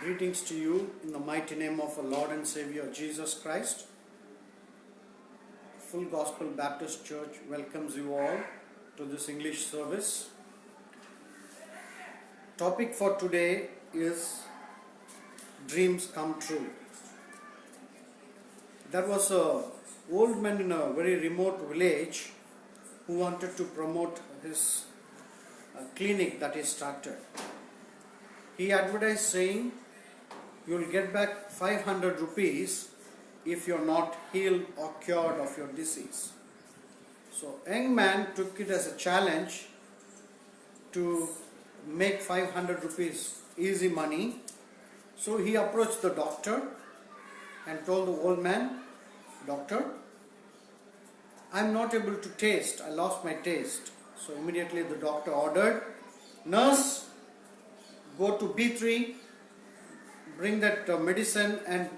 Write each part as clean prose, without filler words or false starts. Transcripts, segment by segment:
Greetings to you in the mighty name of our Lord and Savior Jesus Christ. Full Gospel Baptist Church welcomes you all to this English service. Topic for today is dreams come true. There was an old man in a very remote village who wanted to promote his clinic that he started. He advertised saying, "You will get back 500 rupees if you're not healed or cured of your disease." So young man took it as a challenge to make 500 rupees easy money. So he approached the doctor and told the old man, "Doctor, I'm not able to taste. I lost my taste." So immediately the doctor ordered, "Nurse, go to B3, bring that medicine and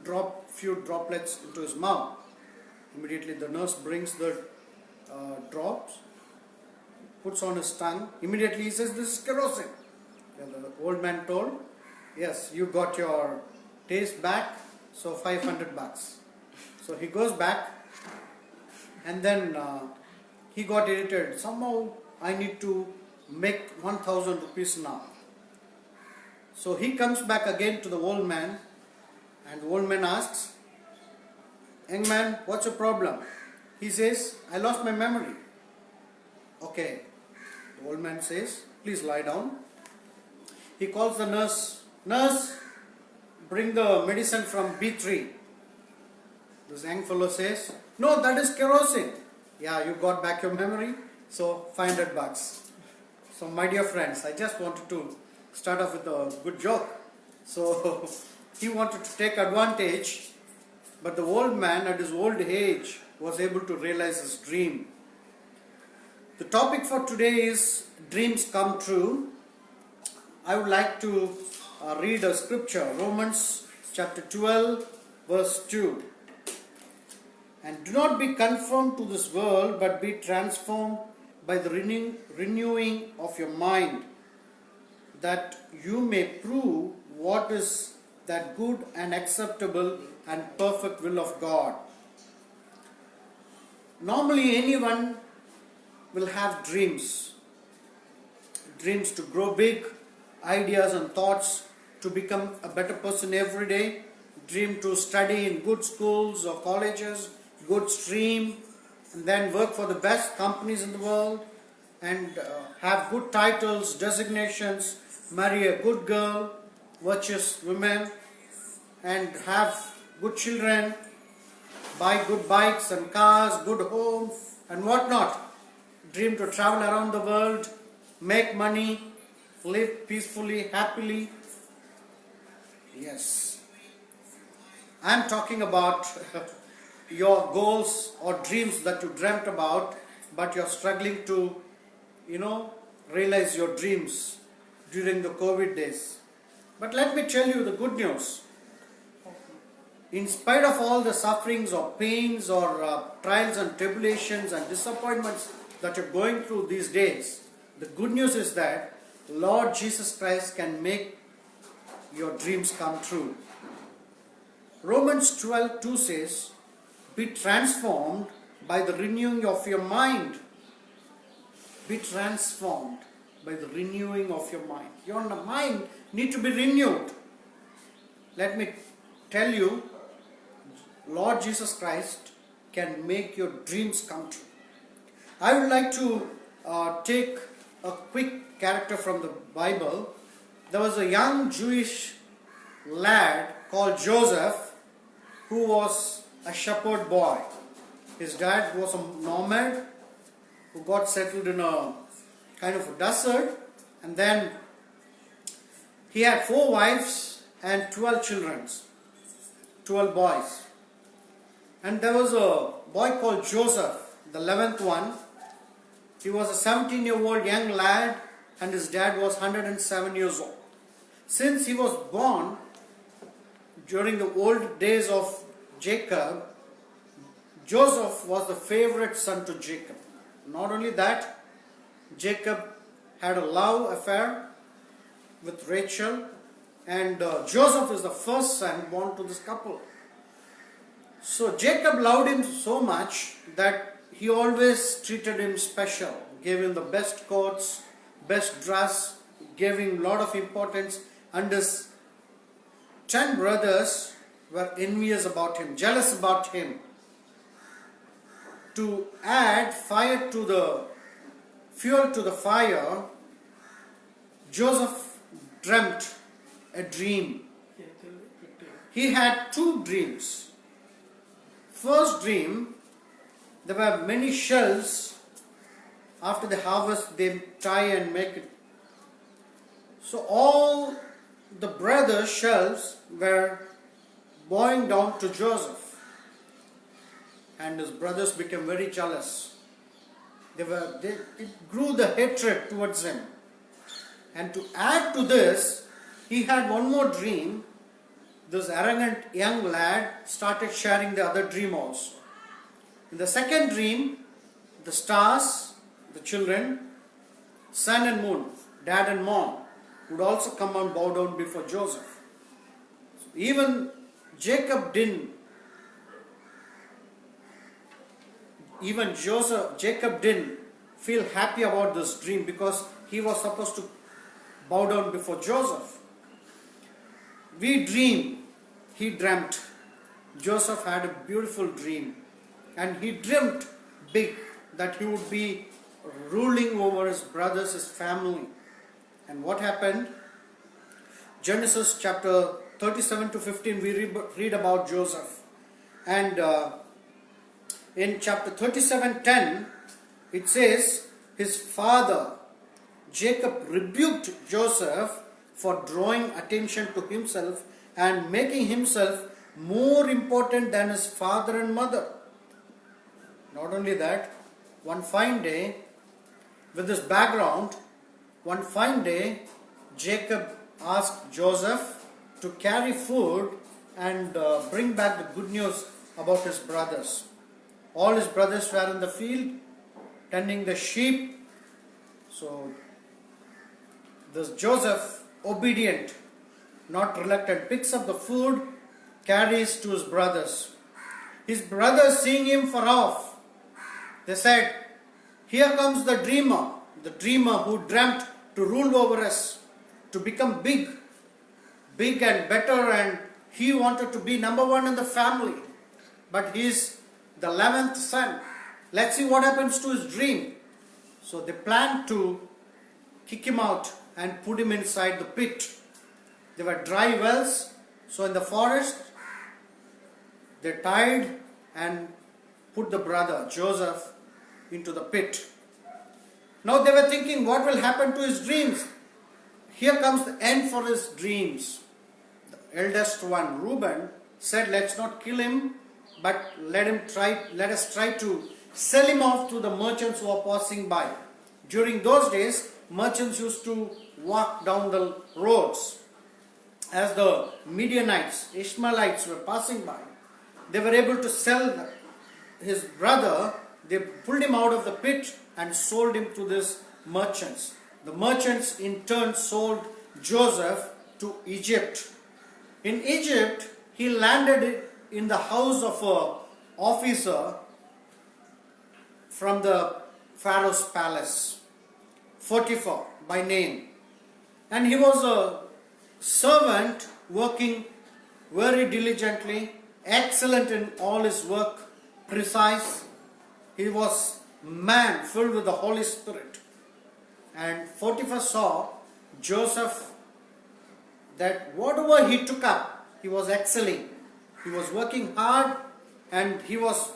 drop few droplets into his mouth." Immediately the nurse brings the drops, puts on his tongue. Immediately he says, "This is kerosene." And the old man told, "Yes, you got your taste back, so 500 bucks. So he goes back and then he got irritated. Somehow I need to make 1000 rupees now. So he comes back again to the old man, and the old man asks, "Young man, what's your problem?" He says, "I lost my memory." Okay. The old man says, "Please lie down." He calls the nurse. "Nurse, bring the medicine from B3. This young fellow says, "No, that is kerosene." "Yeah, you got back your memory, so 500 bucks. So my dear friends, I just wanted to start off with a good joke. So he wanted to take advantage, but the old man at his old age was able to realize his dream. The topic for today is dreams come true. I would like to read a scripture, Romans chapter 12 verse 2. "And do not be conformed to this world, but be transformed by the renewing of your mind, that you may prove what is that good and acceptable and perfect will of God." Normally anyone will have dreams to grow big, ideas and thoughts to become a better person every day, dream to study in good schools or colleges, good stream, and then work for the best companies in the world, and have good titles, designations, marry a good girl, virtuous women, and have good children, buy good bikes and cars, good homes and whatnot. Dream to travel around the world, make money, live peacefully, happily. Yes, I am talking about your goals or dreams that you dreamt about, but you are struggling to realize your dreams during the COVID days. But let me tell you the good news. In spite of all the sufferings or pains or trials and tribulations and disappointments that you're going through these days, the good news is that Lord Jesus Christ can make your dreams come true. Romans 12:2 says, "Be transformed by the renewing of your mind." Be transformed by the renewing of your mind. Your mind need to be renewed. Let me tell you, Lord Jesus Christ can make your dreams come true. I would like to take a quick character from the Bible. There was a young Jewish lad called Joseph who was a shepherd boy. His dad was a nomad who got settled in a kind of a desert, and then he had 4 wives and 12 children, 12 boys. And there was a boy called Joseph, the 11th one. He was a 17-year-old young lad, and his dad was 107 years old. Since he was born during the old days of Jacob, Joseph was the favorite son to Jacob. Not only that, Jacob had a love affair with Rachel, and Joseph is the first son born to this couple. So Jacob loved him so much that he always treated him special, gave him the best coats, best dress, gave him a lot of importance, and his 10 brothers were envious about him, jealous about him. To add fire to the fuel to the fire, Joseph dreamt a dream. He had 2 dreams. First dream, there were many shells. After the harvest, they tie and make it. So all the brothers' shells were bowing down to Joseph, and his brothers became very jealous. It grew the hatred towards him. And to add to this, he had one more dream. This arrogant young lad started sharing the other dream also. In the second dream, the stars, the children, sun and moon, dad and mom, would also come and bow down before Joseph. So even Jacob didn't feel happy about this dream, because he was supposed to bow down before Joseph. We dream. He dreamt. Joseph had a beautiful dream, and he dreamt big that he would be ruling over his brothers, his family. And what happened? Genesis chapter 37 to 15, we read about Joseph. And in chapter 37:10, it says, his father Jacob rebuked Joseph for drawing attention to himself and making himself more important than his father and mother. Not only that, one fine day, with this background, one fine day, Jacob asked Joseph to carry food and bring back the good news about his brothers. All his brothers were in the field tending the sheep. So this Joseph, obedient, not reluctant, picks up the food, carries to his brothers. His brothers, seeing him far off, they said, here comes the dreamer who dreamt to rule over us, to become big and better, and he wanted to be number one in the family. But he is the 11th son. Let's see what happens to his dream. So they planned to kick him out and put him inside the pit. There were dry wells, so in the forest, they tied and put the brother Joseph into the pit. Now they were thinking, what will happen to his dreams? Here comes the end for his dreams. The eldest one, Reuben, said, let's not kill him, but let us try to sell him off to the merchants who are passing by. During those days, merchants used to walk down the roads. As the Midianites, Ishmaelites were passing by, they were able to sell his brother. They pulled him out of the pit and sold him to these merchants. The merchants in turn sold Joseph to Egypt. In Egypt, he landed in the house of an officer from the Pharaoh's palace, Potiphar by name. And he was a servant working very diligently, excellent in all his work, precise. He was man filled with the Holy Spirit. And Potiphar saw Joseph, that whatever he took up, he was excelling. He was working hard and he was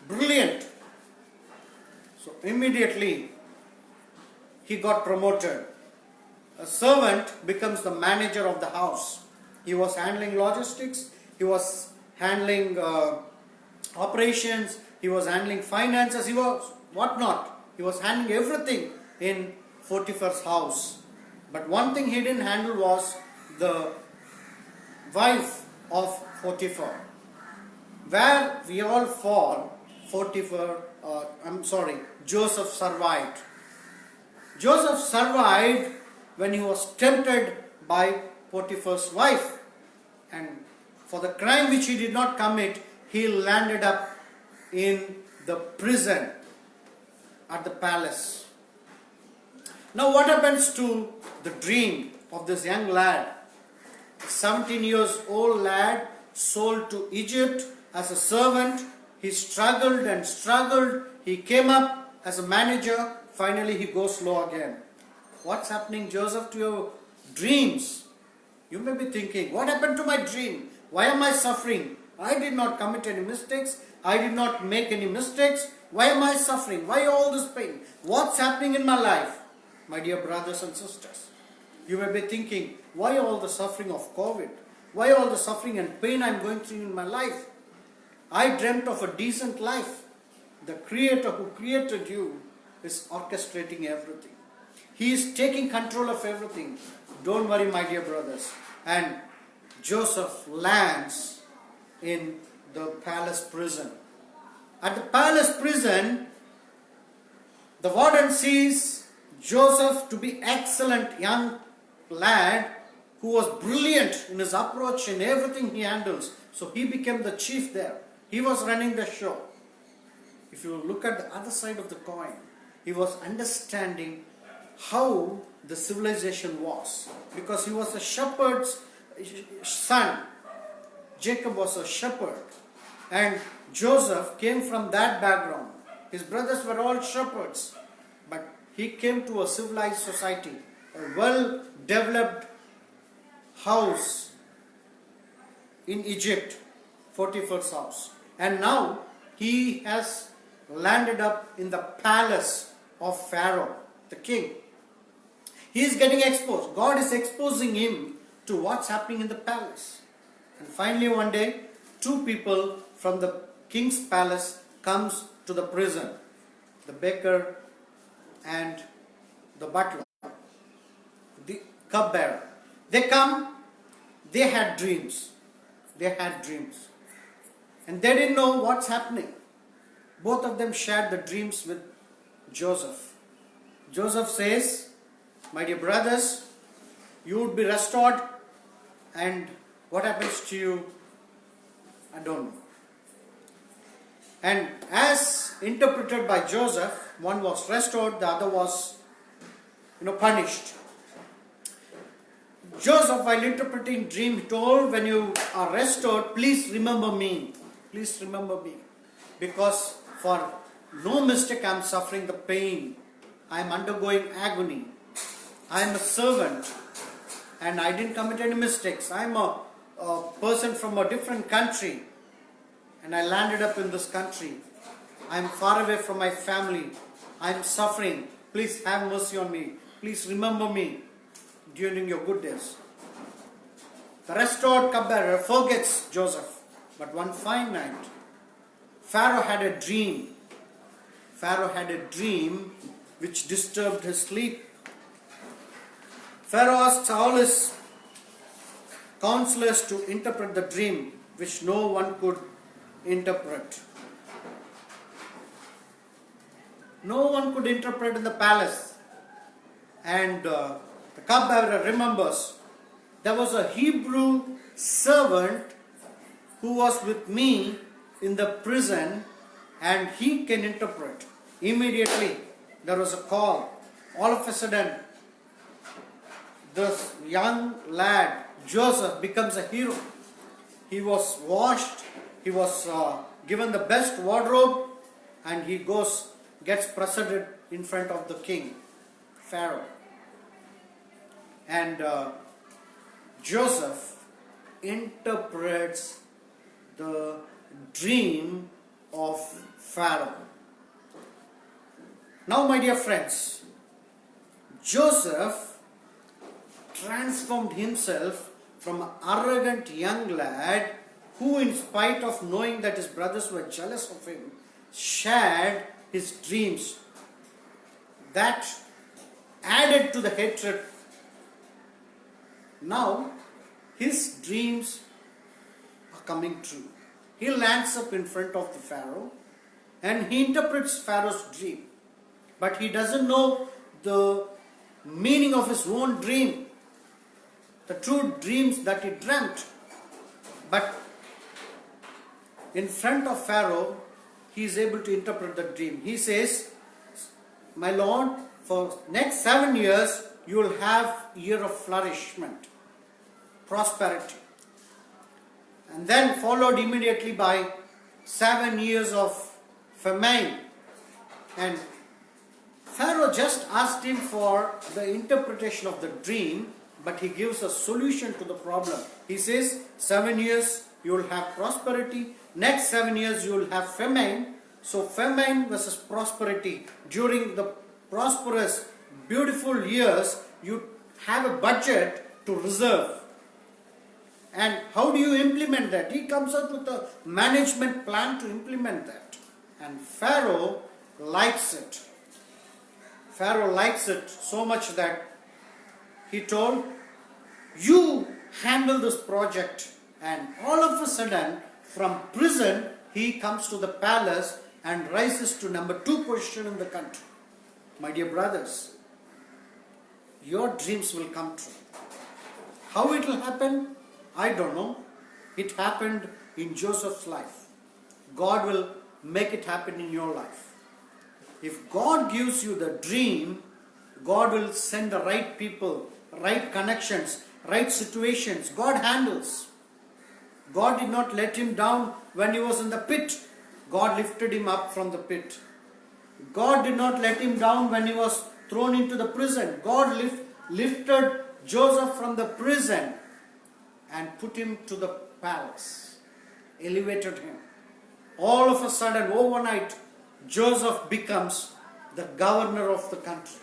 brilliant. So immediately he got promoted. A servant becomes the manager of the house. He was handling logistics, he was handling operations, he was handling finances, he was whatnot. He was handling everything in Potiphar's house. But one thing he didn't handle was the wife of Potiphar. Where we all fall, Joseph survived. Joseph survived when he was tempted by Potiphar's wife. And for the crime which he did not commit, he landed up in the prison at the palace. Now what happens to the dream of this young lad? 17 years old lad sold to Egypt as a servant. He struggled and struggled. He came up as a manager. Finally he goes low again. What's happening, Joseph, to your dreams? You may be thinking, what happened to my dream? Why am I suffering? I did not commit any mistakes. I did not make any mistakes. Why am I suffering? Why all this pain? What's happening in my life? My dear brothers and sisters, you may be thinking, why all the suffering of COVID? Why all the suffering and pain I'm going through in my life? I dreamt of a decent life. The Creator who created you is orchestrating everything. He is taking control of everything. Don't worry, my dear brothers. And Joseph lands in the palace prison. At the palace prison, the warden sees Joseph to be excellent young lad who was brilliant in his approach and everything he handles. So he became the chief there. He was running the show. If you look at the other side of the coin, he was understanding how the civilization was. Because he was a shepherd's son. Jacob was a shepherd. And Joseph came from that background. His brothers were all shepherds. But he came to a civilized society, a well-developed house in Egypt, Potiphar's house. And now he has landed up in the palace of Pharaoh, the king. He is getting exposed. God is exposing him to what's happening in the palace. And finally one day, two people from the king's palace comes to the prison. The baker and the butler, the cupbearer. They come, they had dreams. They had dreams. And they didn't know what's happening. Both of them shared the dreams with Joseph. Joseph says, my dear brothers, you would be restored, and what happens to you, I don't know. And as interpreted by Joseph, one was restored, the other was punished. Joseph, while interpreting dream, told, when you are restored, please remember me. Please remember me. Because for no mistake I am suffering the pain. I am undergoing agony. I am a servant and I didn't commit any mistakes. I am a person from a different country and I landed up in this country. I am far away from my family. I am suffering. Please have mercy on me. Please remember me during your good days. The restored cupbearer forgets Joseph. But one fine night, Pharaoh had a dream. Pharaoh had a dream which disturbed his sleep. Pharaoh asked all his counselors to interpret the dream, which no one could interpret. No one could interpret in the palace. And the cupbearer remembers, there was a Hebrew servant who was with me in the prison and he can interpret. Immediately there was a call. All of a sudden, this young lad, Joseph, becomes a hero. He was washed, he was given the best wardrobe, and he gets presented in front of the king, Pharaoh. And Joseph interprets the dream of Pharaoh. Now, my dear friends, Joseph transformed himself from an arrogant young lad who, in spite of knowing that his brothers were jealous of him, shared his dreams. That added to the hatred. Now, his dreams are coming true. He lands up in front of the Pharaoh and he interprets Pharaoh's dream. But he doesn't know the meaning of his own dream. the true dreams that he dreamt. But in front of Pharaoh, he is able to interpret the dream. He says, my Lord, for next 7 years, you will have year of flourishment, prosperity. And then followed immediately by 7 years of famine. And Pharaoh just asked him for the interpretation of the dream, but he gives a solution to the problem. He says, 7 years you will have prosperity, next 7 years you will have famine. So famine versus prosperity. During the prosperous, beautiful years, you have a budget to reserve. And how do you implement that? He comes out with a management plan to implement that. And Pharaoh likes it. Pharaoh likes it so much that he told, you handle this project. And all of a sudden, from prison, he comes to the palace and rises to number 2 position in the country. My dear brothers, your dreams will come true. How it will happen? I don't know. It happened in Joseph's life. God will make it happen in your life. If God gives you the dream, God will send the right people, right connections, right situations. God handles. God did not let him down when he was in the pit. God lifted him up from the pit. God did not let him down when he was thrown into the prison. God lifted Joseph from the prison and put him to the palace, elevated him. All of a sudden, overnight, Joseph becomes the governor of the country.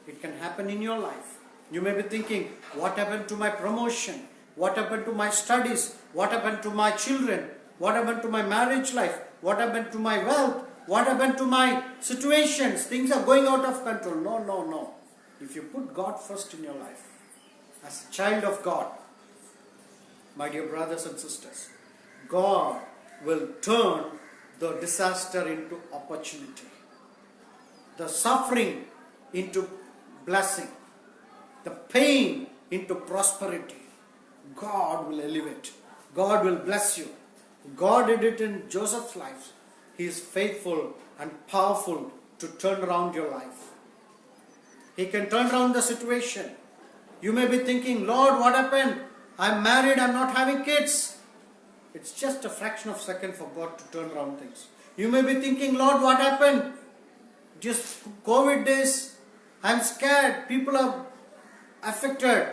It can happen in your life. You may be thinking, what happened to my promotion? What happened to my studies? What happened to my children? What happened to my marriage life? What happened to my wealth? What happened to my situations? Things are going out of control. No, no, no. If you put God first in your life, as a child of God, my dear brothers and sisters, God will turn the disaster into opportunity, the suffering into blessing, the pain into prosperity. God will elevate. God will bless you. God did it in Joseph's life. He is faithful and powerful to turn around your life. He can turn around the situation. You may be thinking, Lord, what happened? I'm married, I'm not having kids. It's just a fraction of a second for God to turn around things. You may be thinking, Lord, what happened? Just COVID days, I'm scared. People are affected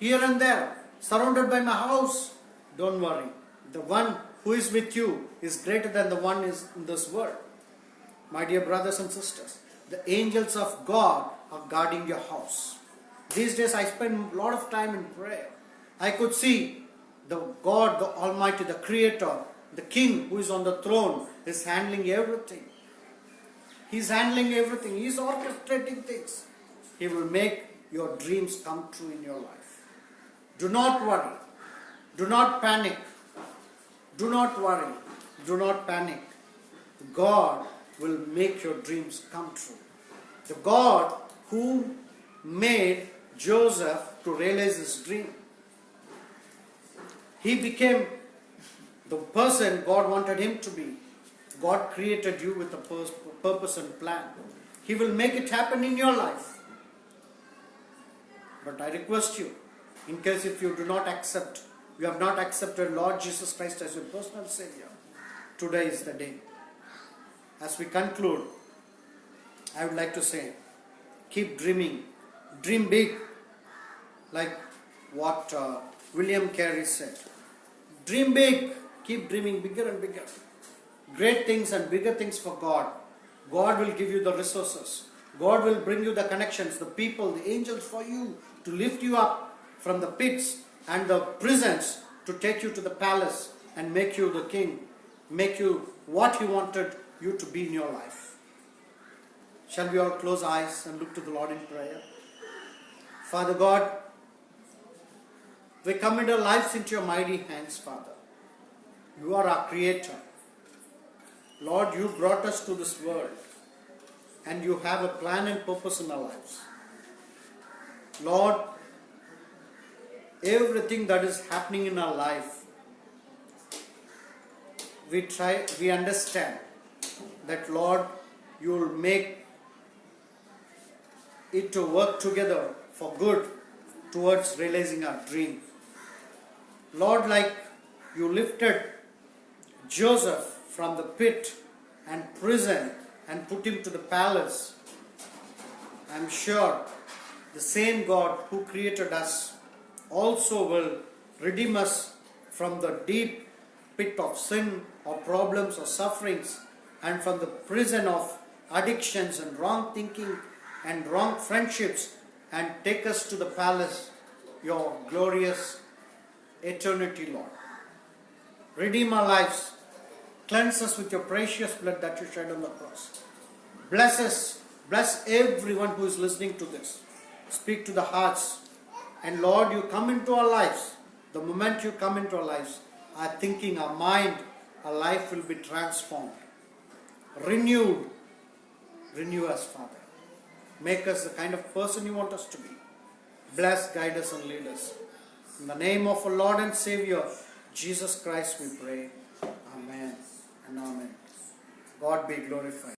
here and there, surrounded by my house. Don't worry. The one who is with you is greater than the one is in this world. My dear brothers and sisters, the angels of God are guarding your house. These days I spend a lot of time in prayer. I could see the God, the Almighty, the Creator, the King who is on the throne is handling everything. He's handling everything. He's orchestrating things. He will make your dreams come true in your life. Do not worry. Do not panic. Do not worry. Do not panic. God will make your dreams come true. The God who made Joseph to realize his dream. He became the person God wanted him to be. God created you with a purpose and plan. He will make it happen in your life. But I request you, in case if you do not accept, you have not accepted Lord Jesus Christ as your personal Savior, today is the day. As we conclude, I would like to say, keep dreaming. Dream big, like what William Carey said. Dream big. Keep dreaming bigger and bigger. Great things and bigger things for God. God will give you the resources. God will bring you the connections, the people, the angels for you to lift you up from the pits and the prisons to take you to the palace and make you the king, make you what He wanted you to be in your life. Shall we all close our eyes and look to the Lord in prayer? Father God, we commit our lives into your mighty hands, Father. You are our Creator. Lord, you brought us to this world and you have a plan and purpose in our lives. Lord, everything that is happening in our life, we understand that Lord, you will make it to work together for good towards realizing our dream. Lord, like you lifted Joseph from the pit and prison and put him to the palace, I am sure the same God who created us also will redeem us from the deep pit of sin or problems or sufferings, and from the prison of addictions and wrong thinking and wrong friendships, and take us to the palace, your glorious eternity, Lord. Redeem our lives. Cleanse us with your precious blood that you shed on the cross. Bless us. Bless everyone who is listening to this. Speak to the hearts. And Lord, you come into our lives. The moment you come into our lives, our thinking, our mind, our life will be transformed. Renewed. Renew us, Father. Make us the kind of person you want us to be. Bless, guide us, and lead us. In the name of our Lord and Savior, Jesus Christ, we pray. Amen and amen. God be glorified.